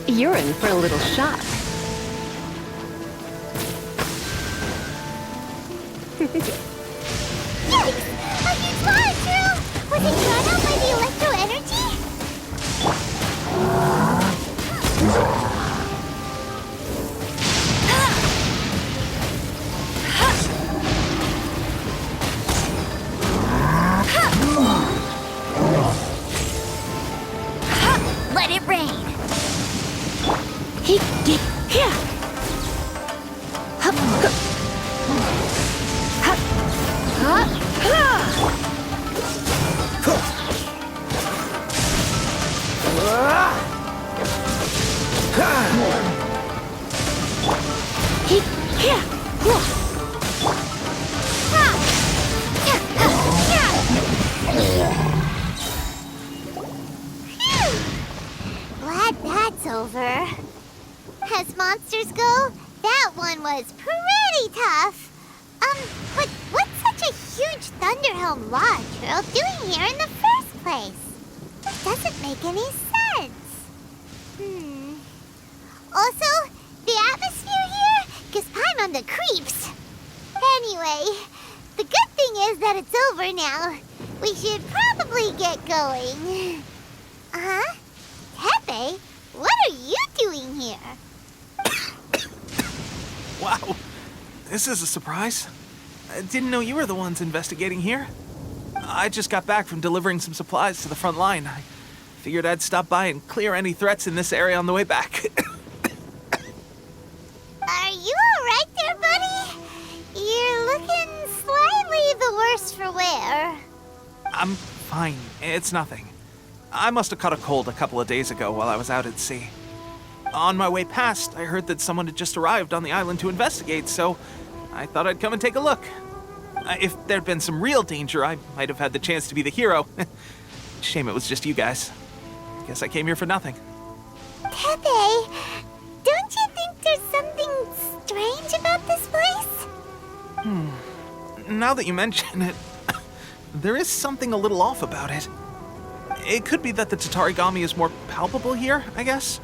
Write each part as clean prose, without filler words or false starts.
You're in for a little shock. Yikes! A huge fire, Drew! Was it drawn out by the electro energy? Let it rain! Glad that's over. As monsters go, that one was pretty tough. But what's such a huge Thunderhelm Lodge girl doing here in the first place? That doesn't make any sense. Also, the atmosphere here gives Paimon on the creeps. Anyway, the good thing is that it's over now. We should probably get going. Tepe, what are you doing here? Wow, this is a surprise. I didn't know you were the ones investigating here. I just got back from delivering some supplies to the front line. I figured I'd stop by and clear any threats in this area on the way back. Are you alright there, buddy? You're looking slightly the worse for wear. I'm fine. It's nothing. I must have caught a cold a couple of days ago while I was out at sea. On my way past, I heard that someone had just arrived on the island to investigate, so I thought I'd come and take a look. If there'd been some real danger, I might have had the chance to be the hero. Shame it was just you guys. Guess I came here for nothing. Tepe, don't you think there's something strange about this place? Now that you mention it, there is something a little off about it. It could be that the Tatarigami is more palpable here, I guess.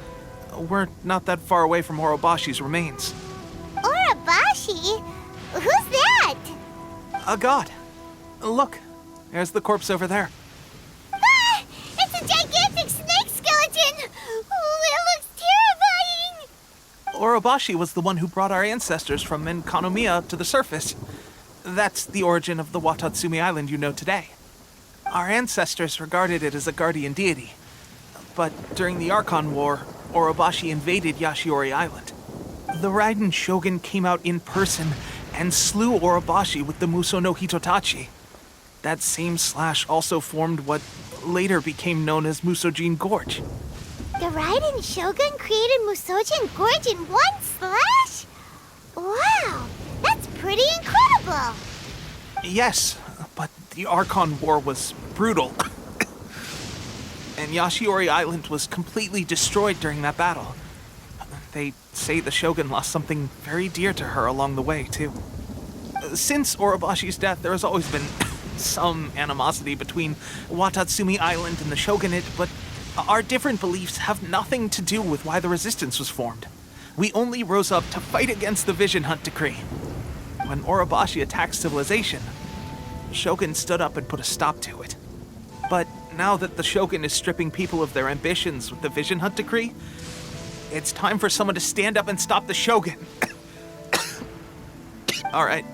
We're not that far away from Orobashi's remains. Orobashi? Who's that? A god. Look, there's the corpse over there. Ah! It's a gigantic snake skeleton! Oh, it looks terrifying! Orobashi was the one who brought our ancestors from Enkanomiya to the surface. That's the origin of the Watatsumi Island you know today. Our ancestors regarded it as a guardian deity. But during the Archon War, Orobashi invaded Yashiori Island. The Raiden Shogun came out in person and slew Orobashi with the Muso no Hitotachi. That same slash also formed what later became known as Musojin Gorge. The Raiden Shogun created Musojin Gorge in one slash? Wow, that's pretty incredible! Yes, but the Archon War was brutal. And Yashiori Island was completely destroyed during that battle. They say the Shogun lost something very dear to her along the way, too. Since Orobashi's death, there has always been some animosity between Watatsumi Island and the Shogunate, but our different beliefs have nothing to do with why the resistance was formed. We only rose up to fight against the Vision Hunt Decree. When Orobashi attacked civilization, the Shogun stood up and put a stop to it. But now that the Shogun is stripping people of their ambitions with the Vision Hunt Decree, it's time for someone to stand up and stop the Shogun. All right,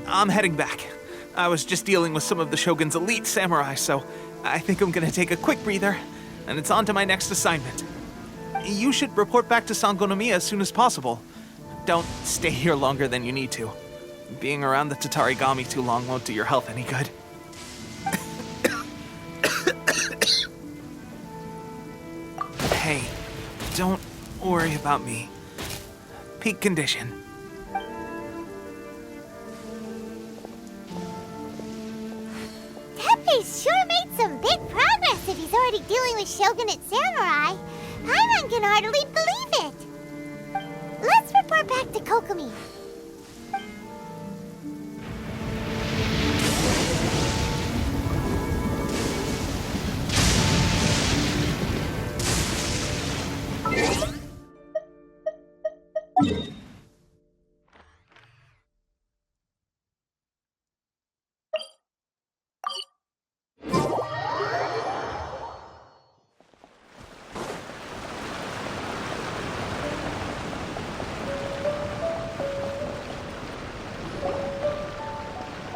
I'm heading back. I was just dealing with some of the Shogun's elite samurai, so I think I'm gonna take a quick breather, and it's on to my next assignment. You should report back to Sangonomiya as soon as possible. Don't stay here longer than you need to. Being around the Tatarigami too long won't do your health any good. Hey, don't worry about me. peak condition. Teppei's sure made some big progress if he's already dealing with Shogunate Samurai. Paimon can hardly believe it. Let's report back to Kokomi.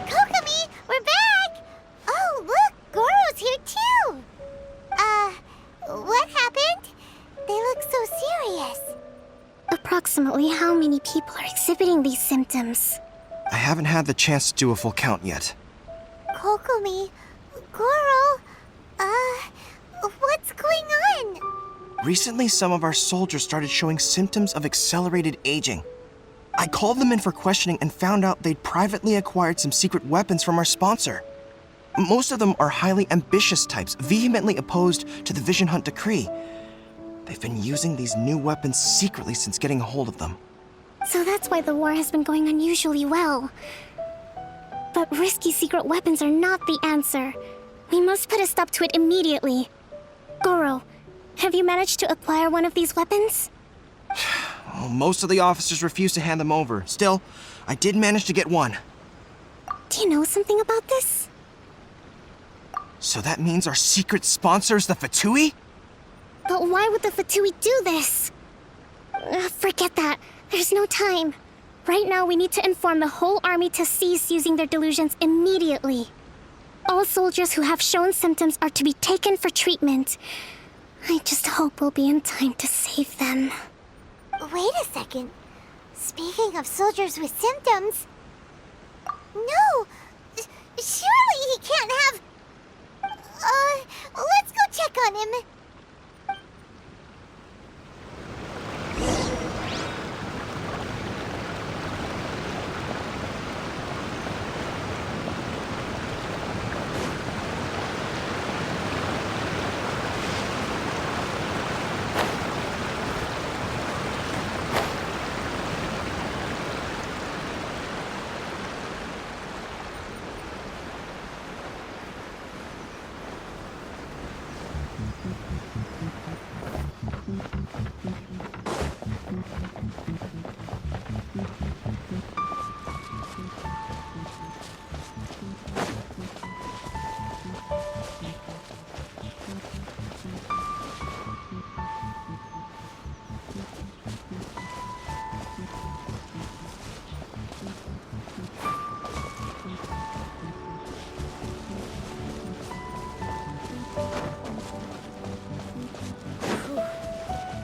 Kokomi, we're back! Oh, look, Goro's here too! What happened? They look so serious. Approximately how many people are exhibiting these symptoms? I haven't had the chance to do a full count yet. Kokomi, Goro, what's going on? Recently, some of our soldiers started showing symptoms of accelerated aging. I called them in for questioning and found out they'd privately acquired some secret weapons from our sponsor. Most of them are highly ambitious types, vehemently opposed to the Vision Hunt decree. They've been using these new weapons secretly since getting a hold of them. So that's why the war has been going unusually well. But risky secret weapons are not the answer. We must put a stop to it immediately. Goro, have you managed to acquire one of these weapons? Well, most of the officers refuse to hand them over. Still, I did manage to get one. Do you know something about this? So that means our secret sponsor is the Fatui? But why would the Fatui do this? Forget that. There's no time. Right now, we need to inform the whole army to cease using their delusions immediately. All soldiers who have shown symptoms are to be taken for treatment. I just hope we'll be in time to save them. Wait a second. Speaking of soldiers with symptoms... No! Surely he can't have... let's go check on him.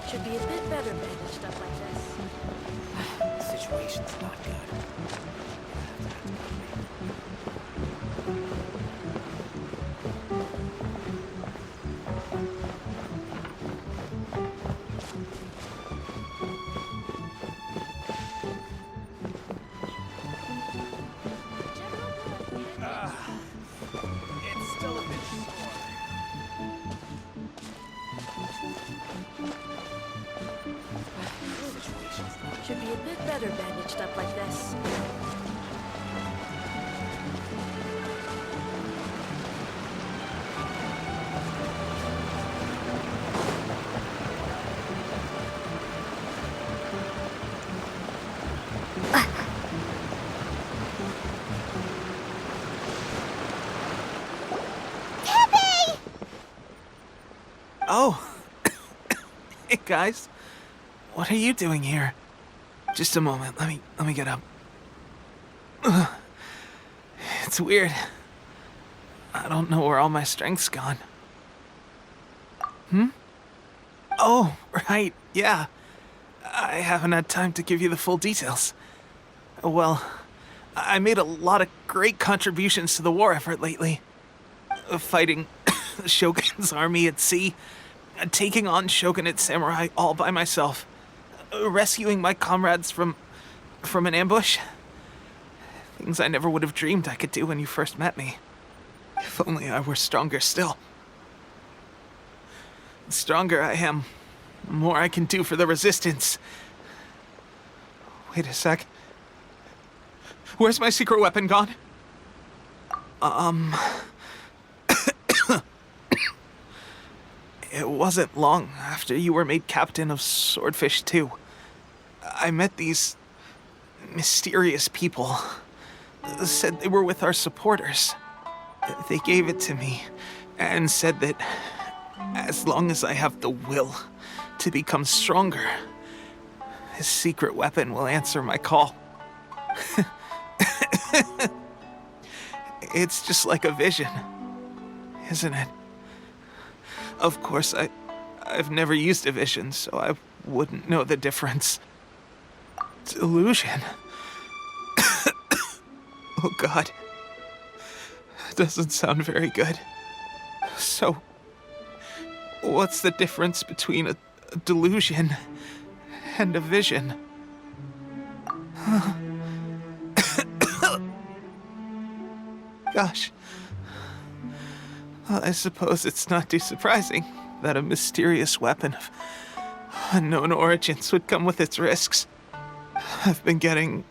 Should be a bit better managed up like this. The situation's not good. It's still a bit sore. Should be a bit better bandaged up like this. Oh. Hey, guys. What are you doing here? Just a moment. Let me get up. Ugh. It's weird. I don't know where all my strength's gone. Oh, right. Yeah. I haven't had time to give you the full details. Well, I made a lot of great contributions to the war effort lately. Fighting the Shogun's army at sea, taking on Shogunate samurai all by myself, rescuing my comrades from an ambush. Things I never would have dreamed I could do when you first met me. If only I were stronger still. The stronger I am, the more I can do for the Resistance. Wait a sec. Where's my secret weapon gone? It wasn't long after you were made captain of Swordfish 2. I met these mysterious people. Said they were with our supporters. They gave it to me and said that as long as I have the will to become stronger, this secret weapon will answer my call. It's just like a vision, isn't it? Of course, I've never used a vision, so I wouldn't know the difference. Delusion? Oh God. Doesn't sound very good. So, what's the difference between a delusion and a vision? Gosh. Well, I suppose it's not too surprising that a mysterious weapon of unknown origins would come with its risks. I've been getting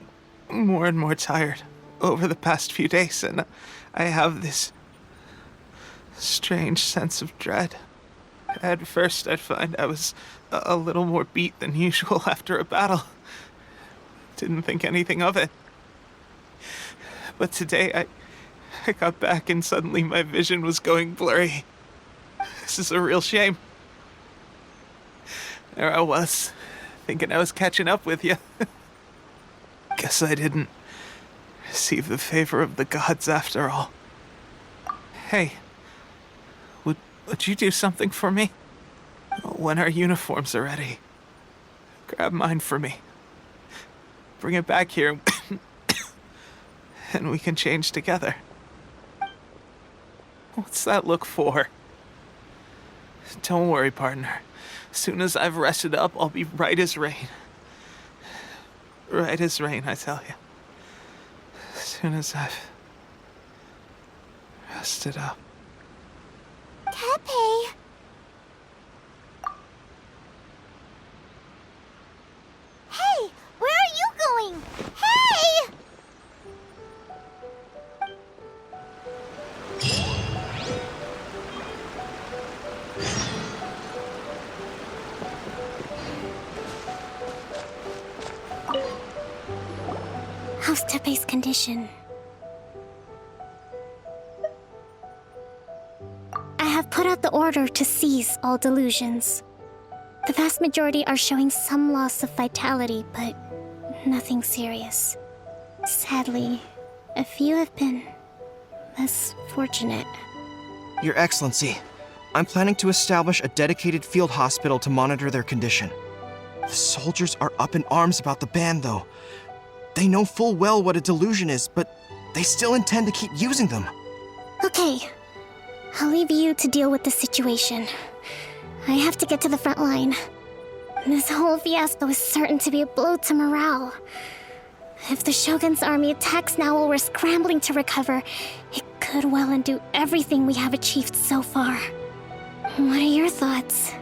more and more tired over the past few days, and I have this strange sense of dread. At first, I'd find I was a little more beat than usual after a battle. Didn't think anything of it. But today, I got back and suddenly my vision was going blurry. This is a real shame. There I was, thinking I was catching up with you. Guess I didn't receive the favor of the gods after all. Hey, would you do something for me? When our uniforms are ready, grab mine for me. Bring it back here, and we can change together. What's that look for? Don't worry, partner. As soon as I've rested up, I'll be right as rain. Right as rain, I tell you. As soon as I've rested up. Tepe! Hey! Where are you going? Hey! How's Tepe's condition? I have put out the order to seize all delusions. The vast majority are showing some loss of vitality, but nothing serious. Sadly, a few have been less fortunate. Your Excellency, I'm planning to establish a dedicated field hospital to monitor their condition. The soldiers are up in arms about the ban, though. They know full well what a delusion is, but they still intend to keep using them. Okay, I'll leave you to deal with the situation. I have to get to the front line. This whole fiasco is certain to be a blow to morale. If the Shogun's army attacks now while we're scrambling to recover, it could well undo everything we have achieved so far. What are your thoughts?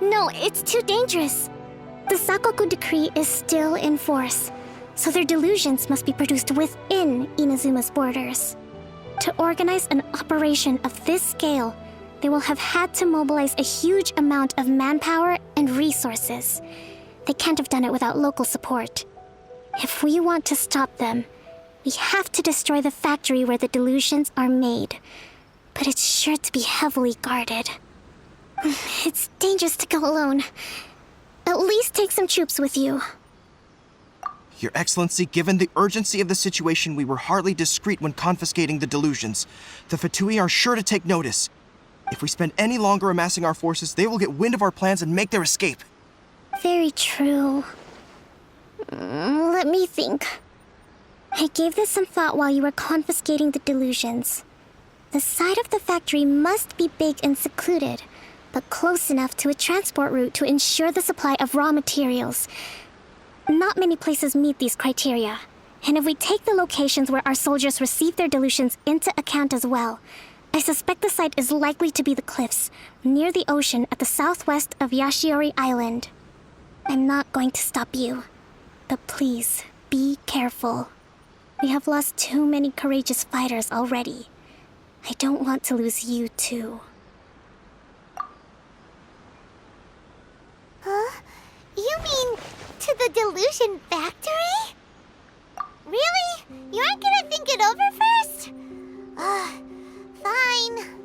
No, it's too dangerous. The Sakoku decree is still in force, so their delusions must be produced within Inazuma's borders. To organize an operation of this scale, they will have had to mobilize a huge amount of manpower and resources. They can't have done it without local support. If we want to stop them, we have to destroy the factory where the delusions are made. But it's sure to be heavily guarded. It's dangerous to go alone. At least take some troops with you. Your Excellency, given the urgency of the situation, we were hardly discreet when confiscating the delusions. The Fatui are sure to take notice. If we spend any longer amassing our forces, they will get wind of our plans and make their escape. Very true. Let me think. I gave this some thought while you were confiscating the delusions. The side of the factory must be big and secluded, but close enough to a transport route to ensure the supply of raw materials. Not many places meet these criteria, and if we take the locations where our soldiers receive their dilutions into account as well, I suspect the site is likely to be the cliffs, near the ocean at the southwest of Yashiori Island. I'm not going to stop you, but please, be careful. We have lost too many courageous fighters already. I don't want to lose you too. Huh? You mean to the delusion factory? Really? You aren't gonna think it over first? Fine.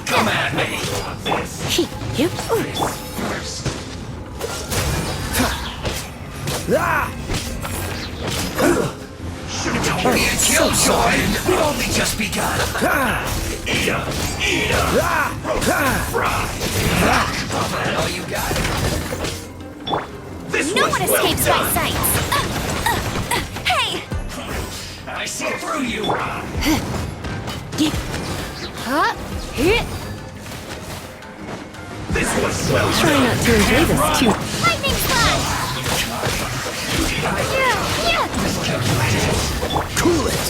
Come at me! Yep. First. Should've told me a killjoy! We've only just begun! Eat 'em! Eat 'em! Fry! Oh man, all you got! This No was one well escapes done. my sights! Hey! I see through you! Huh? Hit. This was well Try done! not to enjoy this too. Lightning slash! Cool it!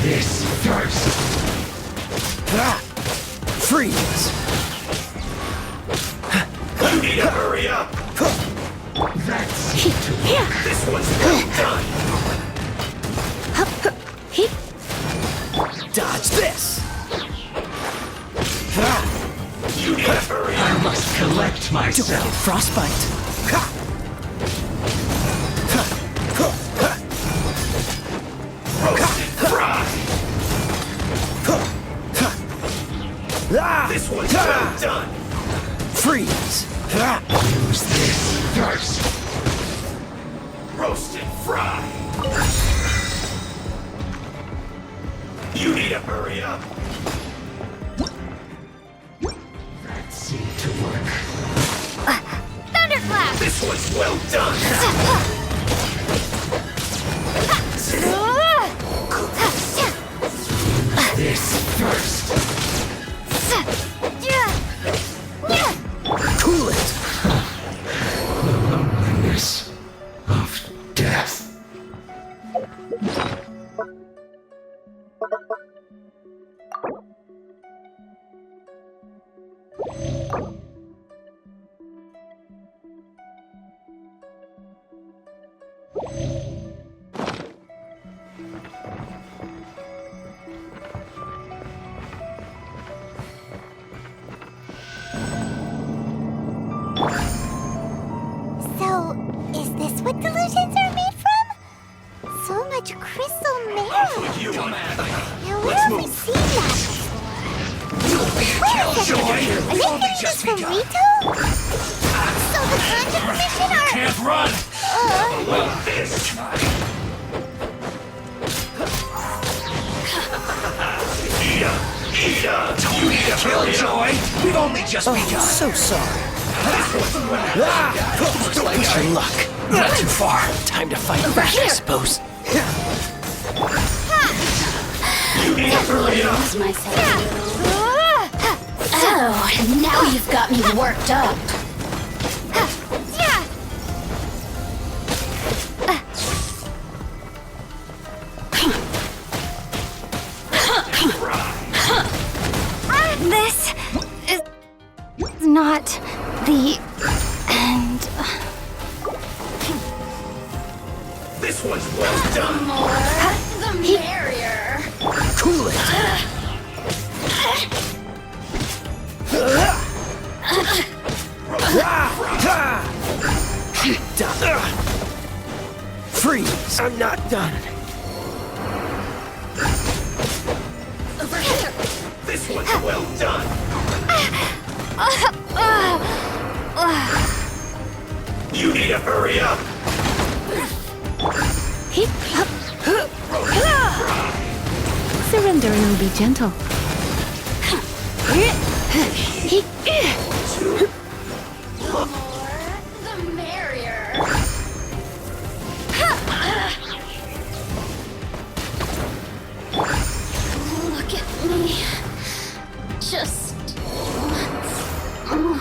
This first! Freeze! Frostbite. Roasted fry. This one's well done. Freeze. Use this first. Roasted fry. You need to hurry up. That seemed to work. Thunderclap! This one's well done. This first. Cool it. The loneliness of death. So, is this what delusions are made from? So much crystal marrow. You Now, where have we seen that before? Wait a second. Are they getting this from Rito? So the Conjure Commission are... can't run. Well, this. Ida! You need a killjoy! We've only just begun! So sorry. Push your luck. Not too far. Time to fight back, I suppose. You need to hurry up! Oh, now you've got me worked up. This is not the end. This one's well done! The merrier. Cool it. Done. Freeze. I'm not done. This one's well done! You need to hurry up! Surrender and will be gentle. The merrier. Look at me. Just once more.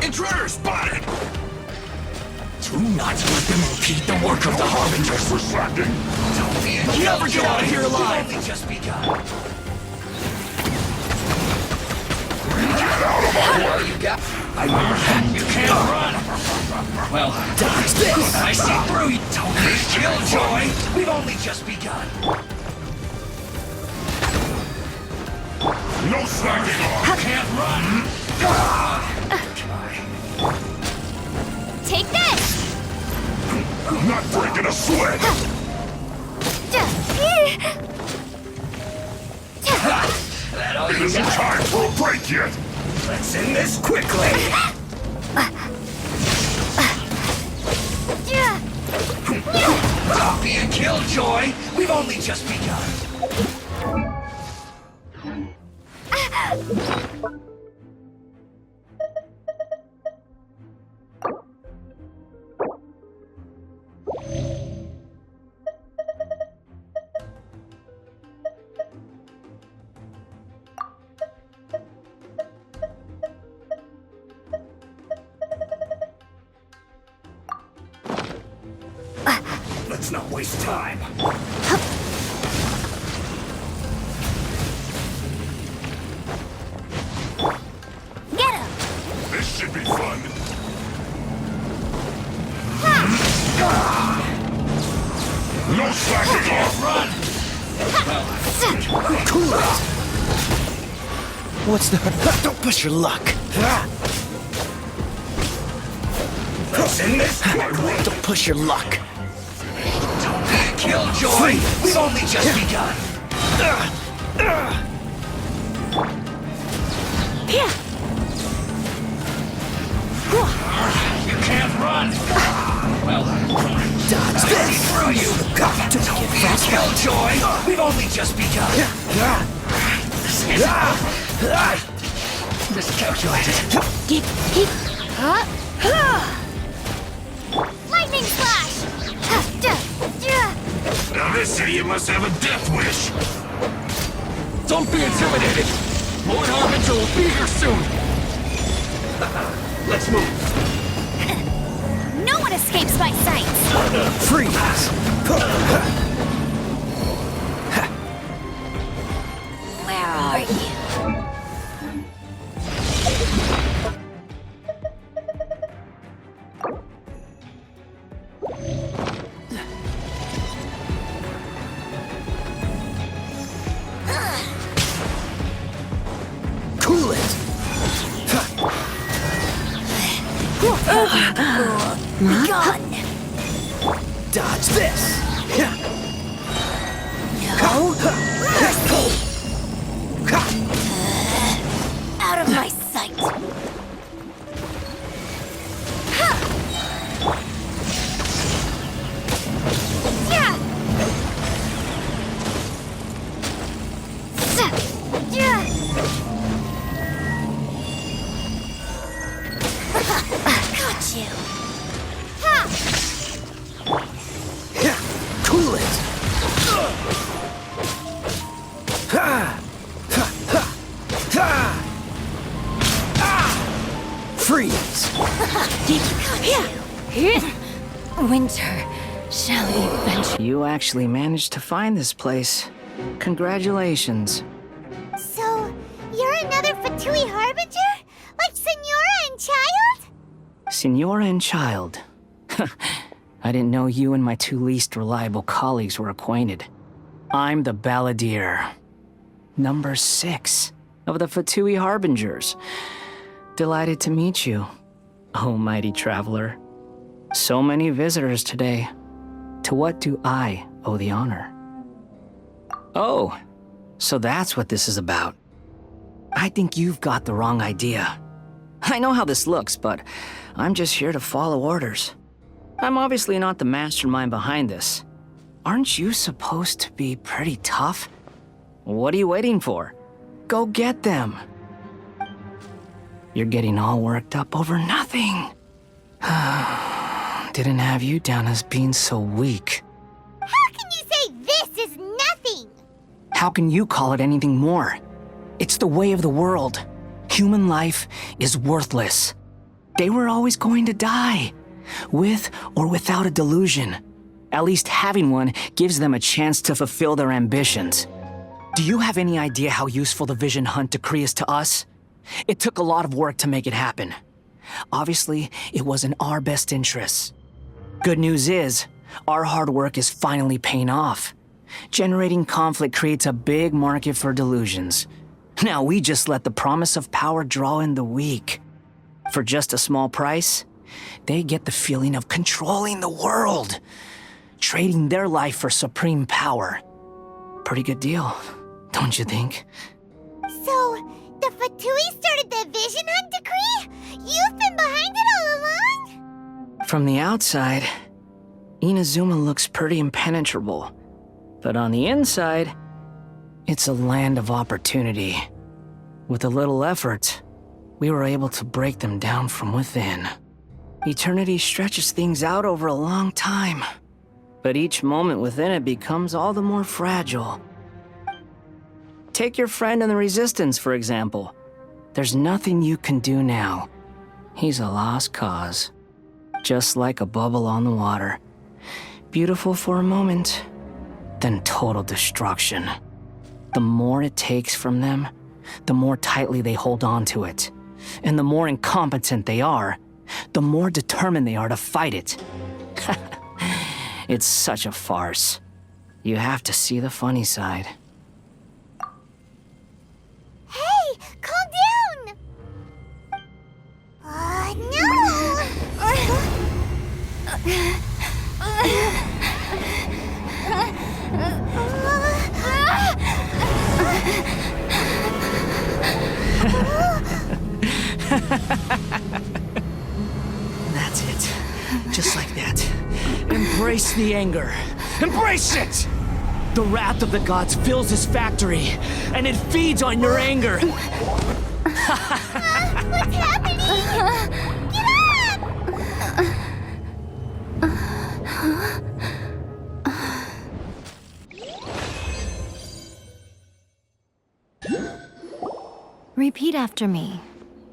Intruder spotted! Do not let them impede the work of the Harbingers. For slacking. Don't be a never get out of here alive! We've only just begun. Get out of my way! You got... You can't run! Well, dodge this! I see through you! Don't be killjoy! We've only just begun. No slacking off! Can't run! Take this! I'm not breaking a sweat! It isn't time for a break yet! Let's end this quickly! Don't be a killjoy! We've only just begun! Let's not waste time. Get him! This should be fun. No slacking off! Run! Cool it! What's the... Don't push your luck. Isn't this my way? Don't push your luck. Killjoy! We've only just begun! You can't run! Well, Dodge I see this! through you! Don't get fast. Killjoy! We've only just begun! Miscalculated. Lightning slash! Now this idiot must have a death wish! Don't be intimidated! Lord Harbinger will be here soon! Let's move! No one escapes my sight! Freeze! Where are you? Cool it! Gone! Dodge this! No mercy! Out of my sight! Got you! Cool it! Freeze! Winter, shall we venture? You actually managed to find this place. Congratulations. So, you're another Fatui Harbinger? Like Senora and Child? Senora and Child. I didn't know you and my two least reliable colleagues were acquainted. I'm the Balladeer. Number 6 of the Fatui Harbingers. Delighted to meet you, oh mighty traveler. So many visitors today. To what do I owe the honor? Oh, so that's what this is about. I think you've got the wrong idea. I know how this looks, but I'm just here to follow orders. I'm obviously not the mastermind behind this. Aren't you supposed to be pretty tough? What are you waiting for? Go get them. You're getting all worked up over nothing. Didn't have you down as being so weak. How can you say this is nothing? How can you call it anything more? It's the way of the world. Human life is worthless. They were always going to die, with or without a delusion. At least having one gives them a chance to fulfill their ambitions. Do you have any idea how useful the Vision Hunt decree is to us? It took a lot of work to make it happen. Obviously, it was in our best interests. Good news is, our hard work is finally paying off. Generating conflict creates a big market for delusions. Now we just let the promise of power draw in the weak. For just a small price, they get the feeling of controlling the world, trading their life for supreme power. Pretty good deal, don't you think? So, the Fatui started the Vision Hunt decree? You've been behind it all along? From the outside, Inazuma looks pretty impenetrable. But on the inside, it's a land of opportunity. With a little effort, we were able to break them down from within. Eternity stretches things out over a long time, but each moment within it becomes all the more fragile. Take your friend in the Resistance, for example. There's nothing you can do now. He's a lost cause. Just like a bubble on the water. Beautiful for a moment, then total destruction. The more it takes from them, the more tightly they hold on to it. And the more incompetent they are, the more determined they are to fight it. It's such a farce. You have to see the funny side. Hey, calm down! That's it. Just like that. Embrace the anger. Embrace it! The wrath of the gods fills this factory, and it feeds on your anger. What's happening? Get up! Repeat after me.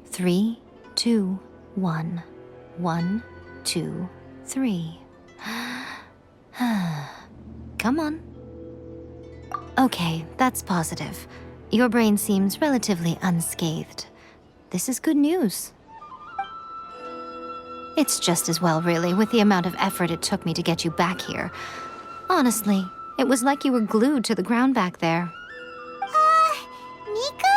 3, 2, 1. 1, 2, 3. Come on. Okay, that's positive. Your brain seems relatively unscathed. This is good news. It's just as well, really, with the amount of effort it took me to get you back here. Honestly, it was like you were glued to the ground back there. Nico?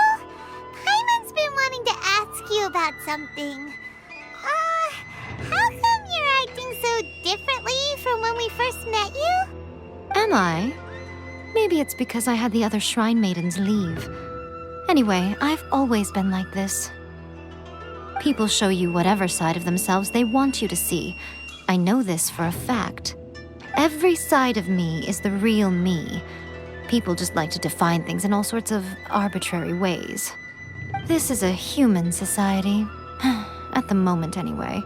Paimon's been wanting to ask you about something. How come you're acting so differently from when we first met you? Am I? Maybe it's because I had the other Shrine Maidens leave. Anyway, I've always been like this. People show you whatever side of themselves they want you to see. I know this for a fact. Every side of me is the real me. People just like to define things in all sorts of arbitrary ways. This is a human society. At the moment, anyway.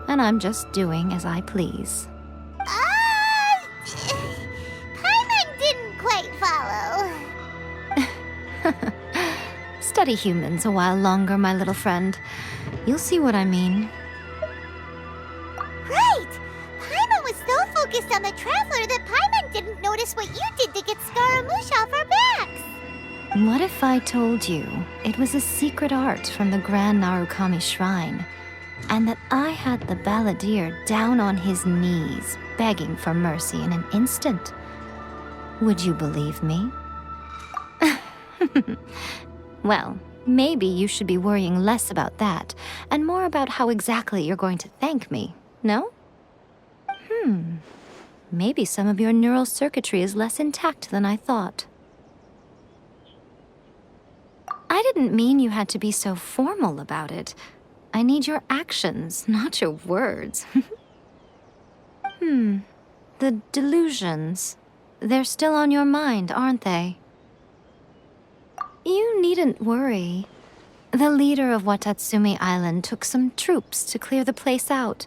And I'm just doing as I please. Paimon didn't quite follow. Study humans a while longer, my little friend. You'll see what I mean. Right! Paimon was so focused on the Traveler that Paimon didn't notice what you did to get Scaramouche off our backs. What if I told you it was a secret art from the Grand Narukami Shrine, and that I had the balladeer down on his knees, begging for mercy in an instant? Would you believe me? Well, maybe you should be worrying less about that, and more about how exactly you're going to thank me, no? Maybe some of your neural circuitry is less intact than I thought. I didn't mean you had to be so formal about it. I need your actions, not your words. The delusions. They're still on your mind, aren't they? You needn't worry. The leader of Watatsumi Island took some troops to clear the place out.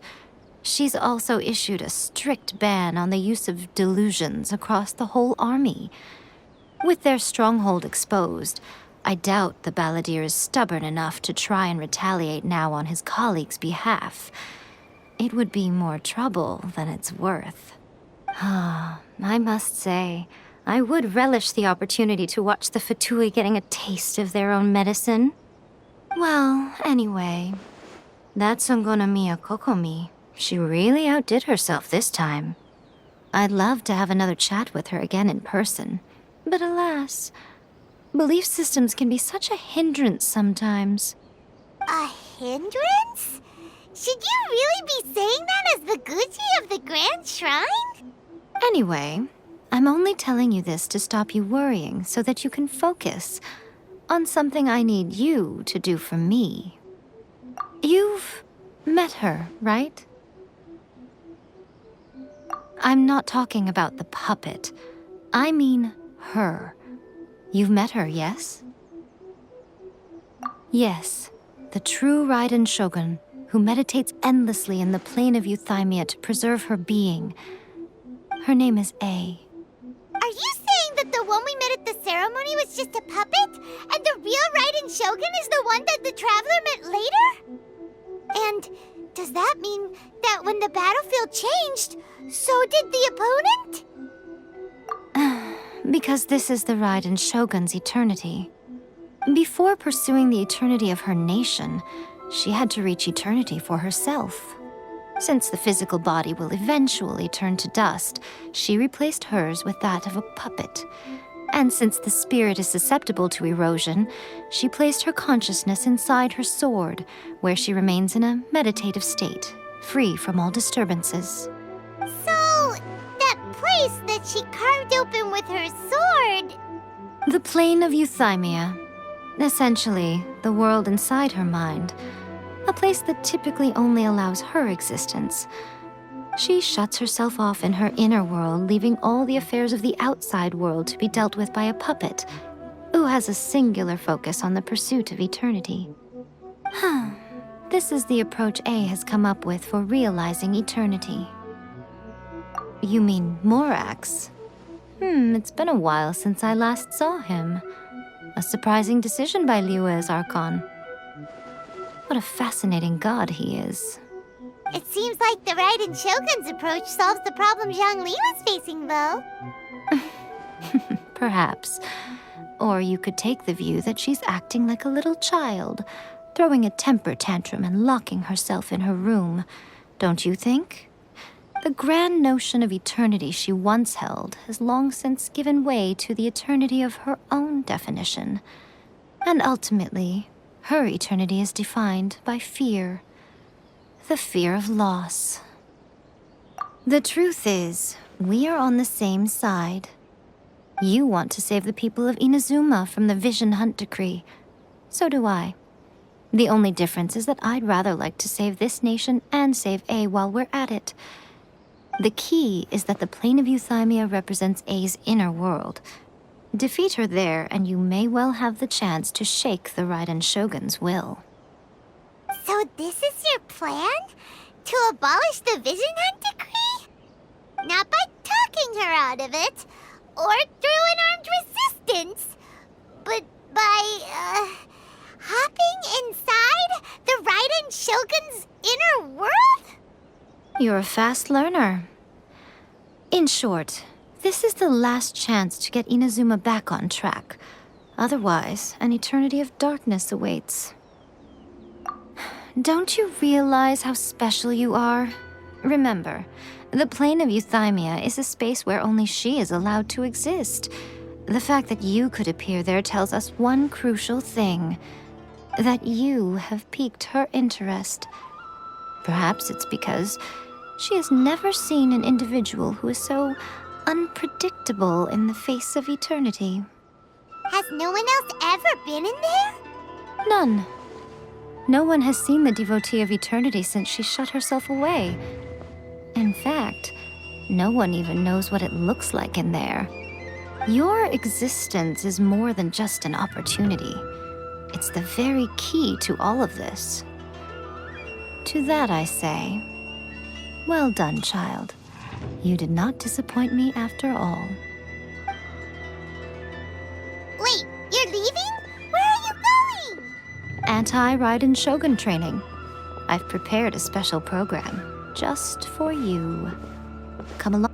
She's also issued a strict ban on the use of delusions across the whole army. With their stronghold exposed, I doubt the balladeer is stubborn enough to try and retaliate now on his colleagues' behalf. It would be more trouble than it's worth. I must say, I would relish the opportunity to watch the Fatui getting a taste of their own medicine. Well, anyway, that Songonomiya Kokomi, she really outdid herself this time. I'd love to have another chat with her again in person, but alas, belief systems can be such a hindrance sometimes. A hindrance? Should you really be saying that as the Gucci of the Grand Shrine? Anyway, I'm only telling you this to stop you worrying so that you can focus on something I need you to do for me. You've met her, right? I'm not talking about the puppet. I mean her. You've met her, yes? Yes, the true Raiden Shogun, who meditates endlessly in the plane of Euthymia to preserve her being. Her name is A. Are you saying that the one we met at the ceremony was just a puppet, and the real Raiden Shogun is the one that the Traveler met later? And does that mean that when the battlefield changed, so did the opponent? Because this is the Raiden Shogun's eternity. Before pursuing the eternity of her nation, she had to reach eternity for herself. Since the physical body will eventually turn to dust, she replaced hers with that of a puppet. And since the spirit is susceptible to erosion, she placed her consciousness inside her sword, where she remains in a meditative state, free from all disturbances. So, that place that she carved open with her sword... The plane of euthymia. Essentially, the world inside her mind. A place that typically only allows her existence. She shuts herself off in her inner world, leaving all the affairs of the outside world to be dealt with by a puppet, who has a singular focus on the pursuit of eternity. This is the approach A has come up with for realizing eternity. You mean Morax? It's been a while since I last saw him. A surprising decision by Liyue's Archon. What a fascinating god he is. It seems like the Raiden Shogun's approach solves the problem Zhang Li was facing, though. Perhaps. Or you could take the view that she's acting like a little child, throwing a temper tantrum and locking herself in her room. Don't you think? The grand notion of eternity she once held has long since given way to the eternity of her own definition. And ultimately, her eternity is defined by fear. The fear of loss. The truth is, we are on the same side. You want to save the people of Inazuma from the Vision Hunt decree. So do I. The only difference is that I'd rather like to save this nation and save A while we're at it. The key is that the plane of euthymia represents A's inner world. Defeat her there, and you may well have the chance to shake the Raiden Shogun's will. So this is your plan? To abolish the Vision Hunt decree? Not by talking her out of it, or through an armed resistance, but by, hopping inside the Raiden Shogun's inner world? You're a fast learner. In short, this is the last chance to get Inazuma back on track. Otherwise, an eternity of darkness awaits. Don't you realize how special you are? Remember, the plane of euthymia is a space where only she is allowed to exist. The fact that you could appear there tells us one crucial thing. That you have piqued her interest. Perhaps it's because she has never seen an individual who is so unpredictable in the face of eternity. Has no one else ever been in there? None. No one has seen the devotee of eternity since she shut herself away. In fact, no one even knows what it looks like in there. Your existence is more than just an opportunity. It's the very key to all of this. To that I say, well done, child. You did not disappoint me after all. Wait, you're leaving? Where are you going? Anti-Raiden Shogun training. I've prepared a special program just for you. Come along.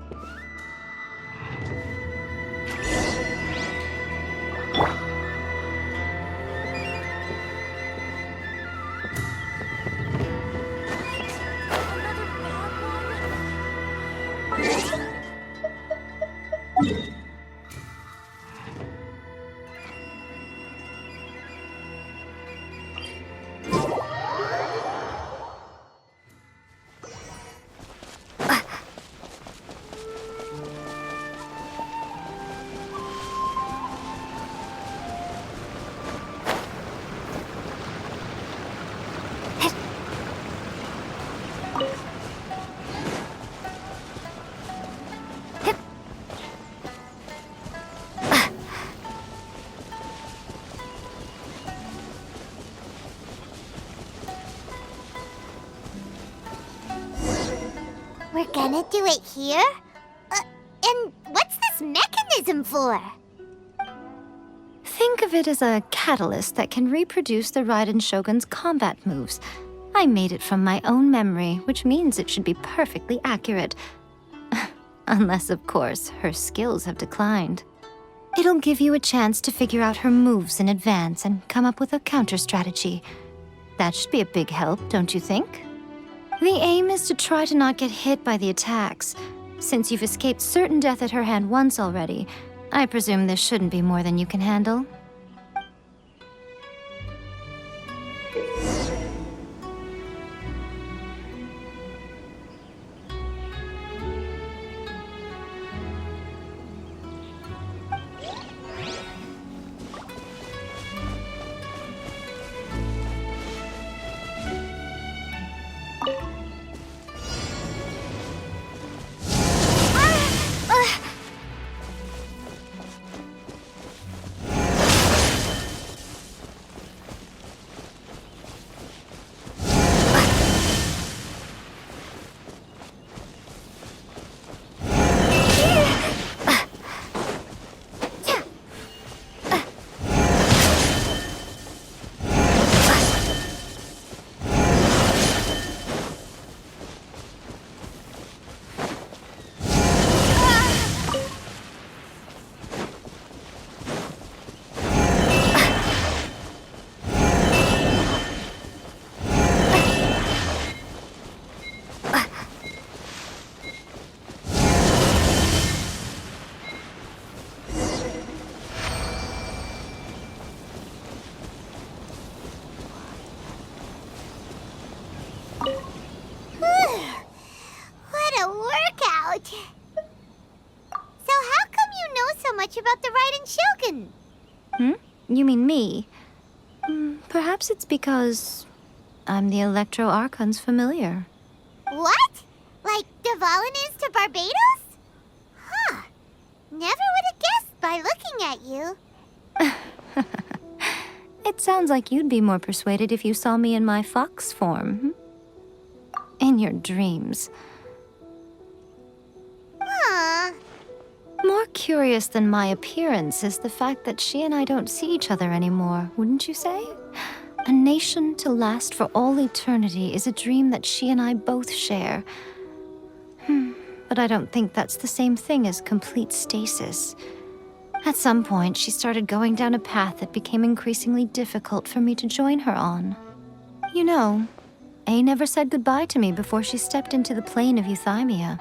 We're gonna do it here? And what's this mechanism for? Think of it as a catalyst that can reproduce the Raiden Shogun's combat moves. I made it from my own memory, which means it should be perfectly accurate. Unless, of course, her skills have declined. It'll give you a chance to figure out her moves in advance and come up with a counter strategy. That should be a big help, don't you think? The aim is to try to not get hit by the attacks. Since you've escaped certain death at her hand once already, I presume this shouldn't be more than you can handle. What a workout! So how come you know so much about the Raiden Shogun? You mean me? Perhaps it's because I'm the Electro Archon's familiar. What? Like Dvalin is to Barbados? Huh. Never would have guessed by looking at you. It sounds like you'd be more persuaded if you saw me in my fox form. In your dreams. Aw. More curious than my appearance is the fact that she and I don't see each other anymore, wouldn't you say? A nation to last for all eternity is a dream that she and I both share. But I don't think that's the same thing as complete stasis. At some point, she started going down a path that became increasingly difficult for me to join her on. You know, A never said goodbye to me before she stepped into the plane of euthymia.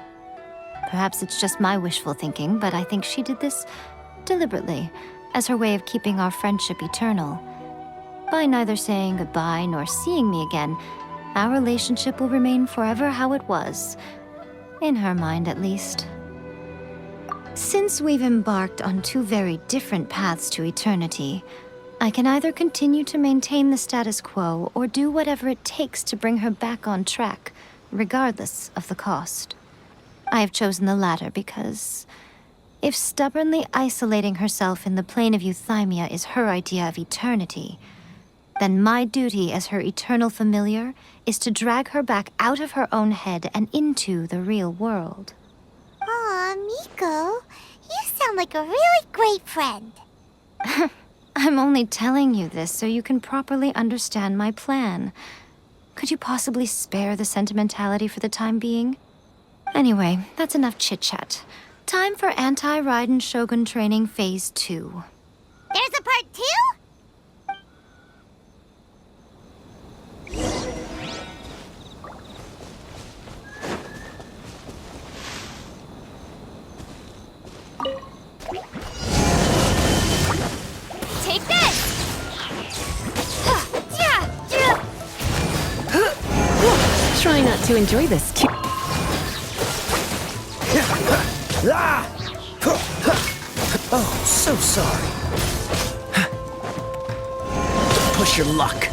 Perhaps it's just my wishful thinking, but I think she did this deliberately, as her way of keeping our friendship eternal. By neither saying goodbye nor seeing me again, our relationship will remain forever how it was. In her mind, at least. Since we've embarked on two very different paths to eternity, I can either continue to maintain the status quo or do whatever it takes to bring her back on track, regardless of the cost. I have chosen the latter because if stubbornly isolating herself in the plane of euthymia is her idea of eternity, then my duty as her eternal familiar is to drag her back out of her own head and into the real world. Aw, Miko, you sound like a really great friend. I'm only telling you this so you can properly understand my plan. Could you possibly spare the sentimentality for the time being? Anyway, that's enough chit-chat. Time for Anti-Raiden Shogun Training Phase 2. There's a part 2? Take this! Try not to enjoy this too. Oh, so sorry. Don't push your luck.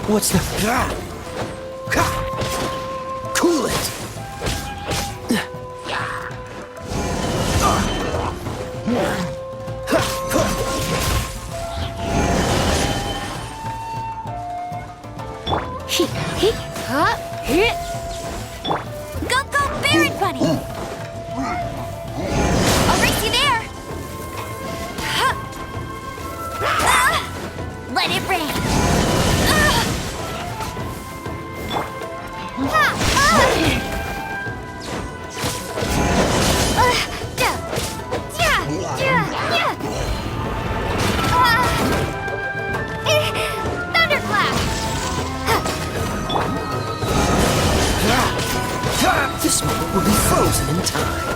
What's the... Cool it! Go, go, Baron Bunny! I'll race you there! Let it rain! This moment will be frozen in time.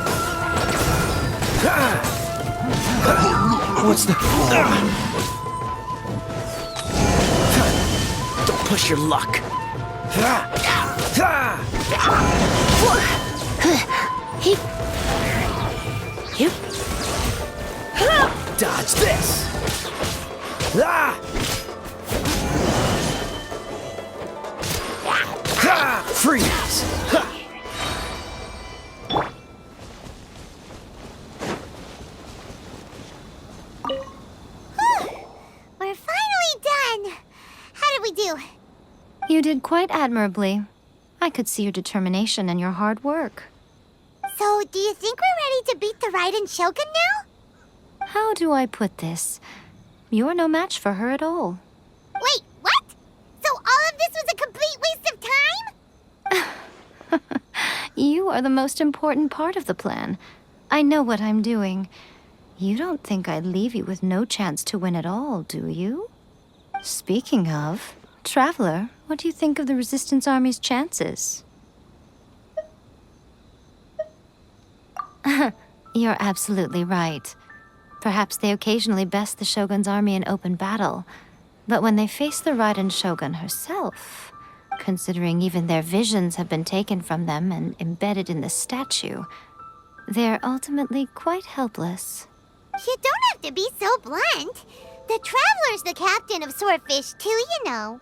What's the... Don't push your luck. Dodge this. Freeze. We're finally done. How did we do? You did quite admirably. I could see your determination and your hard work. So, do you think we're ready to beat the Raiden Shogun now? How do I put this? You're no match for her at all. Wait, what? So all of this was a complete waste of time? You are the most important part of the plan. I know what I'm doing. You don't think I'd leave you with no chance to win at all, do you? Speaking of, Traveler, what do you think of the Resistance Army's chances? You're absolutely right. Perhaps they occasionally best the Shogun's army in open battle, but when they face the Raiden Shogun herself, considering even their visions have been taken from them and embedded in the statue, they're ultimately quite helpless. You don't have to be so blunt. The Traveler's the captain of Swordfish too, you know.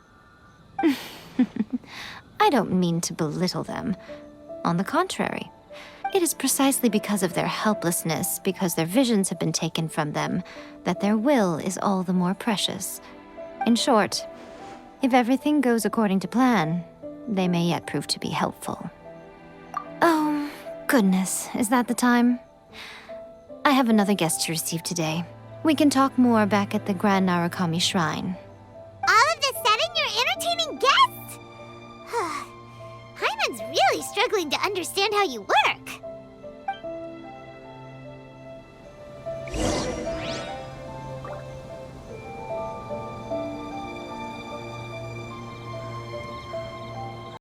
I don't mean to belittle them. On the contrary, it is precisely because of their helplessness, because their visions have been taken from them, that their will is all the more precious. In short, if everything goes according to plan, they may yet prove to be helpful. Oh, goodness, is that the time? I have another guest to receive today. We can talk more back at the Grand Narukami Shrine. All of a sudden, you're entertaining guests? Hyman's really struggling to understand how you work.